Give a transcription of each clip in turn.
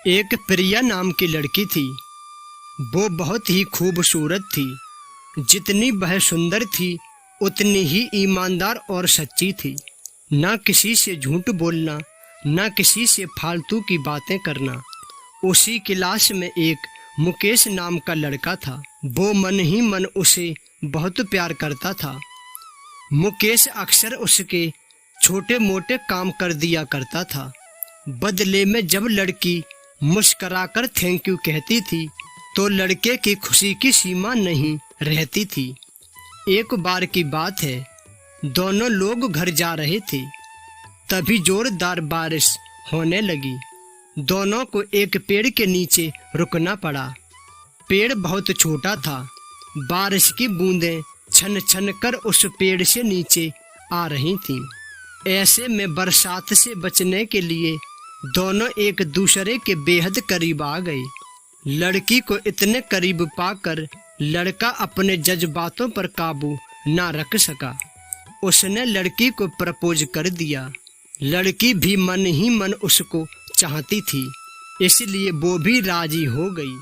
एक प्रिया नाम की लड़की थी। वो बहुत ही खूबसूरत थी। जितनी वह सुंदर थी उतनी ही ईमानदार और सच्ची थी। ना किसी से झूठ बोलना, ना किसी से फालतू की बातें करना। उसी क्लास में एक मुकेश नाम का लड़का था। वो मन ही मन उसे बहुत प्यार करता था। मुकेश अक्सर उसके छोटे मोटे काम कर दिया करता था। बदले में जब लड़की मुस्कराकर थैंक यू कहती थी तो लड़के की खुशी की सीमा नहीं रहती थी। एक बार की बात है, दोनों लोग घर जा रहे थे, तभी जोरदार बारिश होने लगी। दोनों को एक पेड़ के नीचे रुकना पड़ा। पेड़ बहुत छोटा था। बारिश की बूंदें छन छन कर उस पेड़ से नीचे आ रही थीं। ऐसे में बरसात से बचने के लिए दोनों एक दूसरे के बेहद करीब आ गए। लड़की को इतने करीब पाकर लड़का अपने जज्बातों पर काबू ना रख सका। उसने लड़की को प्रपोज कर दिया। लड़की भी मन ही मन उसको चाहती थी, इसलिए वो भी राजी हो गई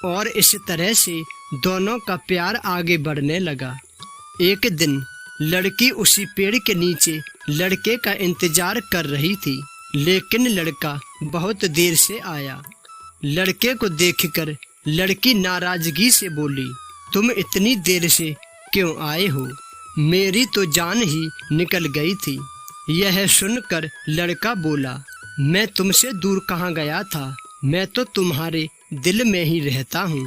और इस तरह से दोनों का प्यार आगे बढ़ने लगा। एक दिन लड़की उसी पेड़ के नीचे लड़के का इंतजार कर रही थी, लेकिन लड़का बहुत देर से आया। लड़के को देखकर लड़की नाराजगी से बोली, तुम इतनी देर से क्यों आए हो? मेरी तो जान ही निकल गई थी। यह सुनकर लड़का बोला, मैं तुमसे दूर कहाँ गया था, मैं तो तुम्हारे दिल में ही रहता हूँ।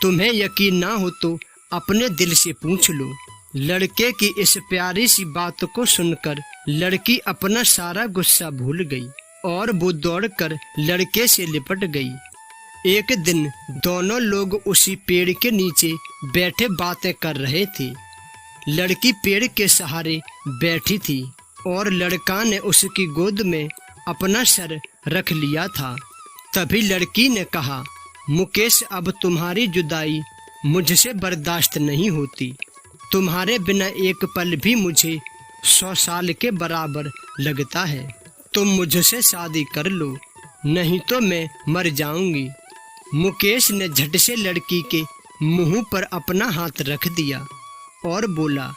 तुम्हें यकीन ना हो तो अपने दिल से पूछ लो। लड़के की इस प्यारी सी बात को सुनकर लड़की अपना सारा गुस्सा भूल गई और वो दौड़कर लड़के से लिपट गई। एक दिन दोनों लोग उसी पेड़ के नीचे बैठे बातें कर रहे थे। लड़की पेड़ के सहारे बैठी थी और लड़का ने उसकी गोद में अपना सर रख लिया था। तभी लड़की ने कहा, मुकेश, अब तुम्हारी जुदाई मुझसे बर्दाश्त नहीं होती। तुम्हारे बिना एक पल भी मुझे 100 साल के बराबर लगता है। तुम मुझसे शादी कर लो, नहीं तो मैं मर जाऊंगी। मुकेश ने झट से लड़की के मुंह पर अपना हाथ रख दिया और बोला,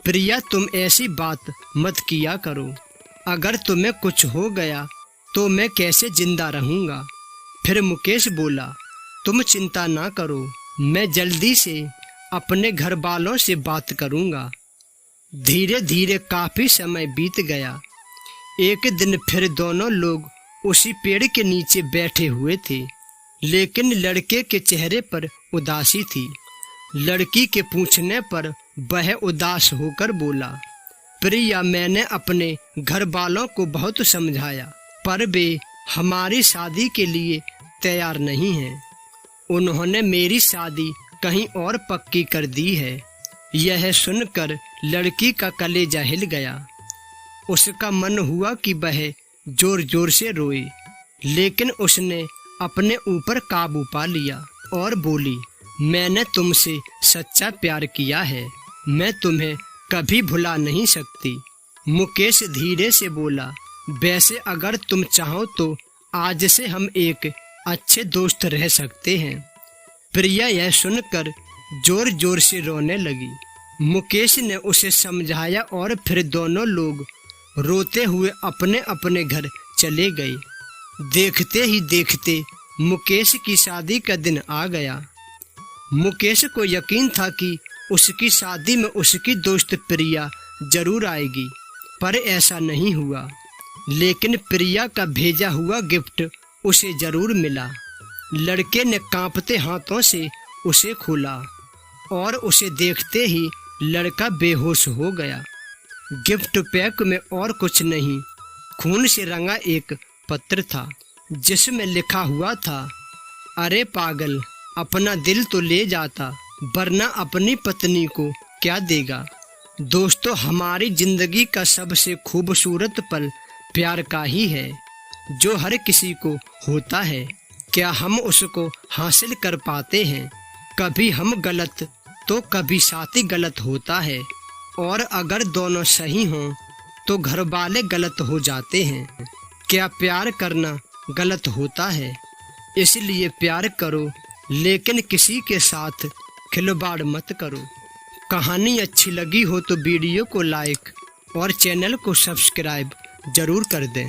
प्रिया, तुम ऐसी बात मत किया करो। अगर तुम्हें कुछ हो गया तो मैं कैसे जिंदा रहूंगा? फिर मुकेश बोला, तुम चिंता ना करो, मैं जल्दी से अपने घर वालों से बात करूंगा। धीरे धीरे काफी समय बीत गया। एक दिन फिर दोनों लोग उसी पेड़ के नीचे बैठे हुए थे, लेकिन लड़के के चेहरे पर उदासी थी। लड़की के पूछने पर वह उदास होकर बोला, प्रिया, मैंने अपने घर वालों को बहुत समझाया, पर वे हमारी शादी के लिए तैयार नहीं हैं। उन्होंने मेरी शादी कहीं और पक्की कर दी है। यह सुनकर लड़की का कलेजा हिल गया। उसका मन हुआ कि वह जोर जोर से रोए, लेकिन उसने अपने ऊपर काबू पा लिया और बोली, मैंने तुमसे सच्चा प्यार किया है, मैं तुम्हें कभी भुला नहीं सकती। मुकेश धीरे से बोला, वैसे अगर तुम चाहो तो आज से हम एक अच्छे दोस्त रह सकते हैं। प्रिया यह सुनकर जोर जोर से रोने लगी। मुकेश ने उसे समझाया और फिर दोनों लोग रोते हुए अपने अपने घर चले गए। देखते ही देखते मुकेश की शादी का दिन आ गया। मुकेश को यकीन था कि उसकी शादी में उसकी दोस्त प्रिया जरूर आएगी, पर ऐसा नहीं हुआ। लेकिन प्रिया का भेजा हुआ गिफ्ट उसे जरूर मिला। लड़के ने कांपते हाथों से उसे खोला और उसे देखते ही लड़का बेहोश हो गया। गिफ्ट पैक में और कुछ नहीं, खून से रंगा एक पत्र था, जिसमें लिखा हुआ था, अरे पागल, अपना दिल तो ले जाता, वरना अपनी पत्नी को क्या देगा। दोस्तों, हमारी जिंदगी का सबसे खूबसूरत पल प्यार का ही है, जो हर किसी को होता है। क्या हम उसको हासिल कर पाते हैं? कभी हम गलत तो कभी साथी गलत होता है, और अगर दोनों सही हों तो घर वाले गलत हो जाते हैं। क्या प्यार करना गलत होता है? इसलिए प्यार करो लेकिन किसी के साथ खिलवाड़ मत करो। कहानी अच्छी लगी हो तो वीडियो को लाइक और चैनल को सब्सक्राइब जरूर कर दें।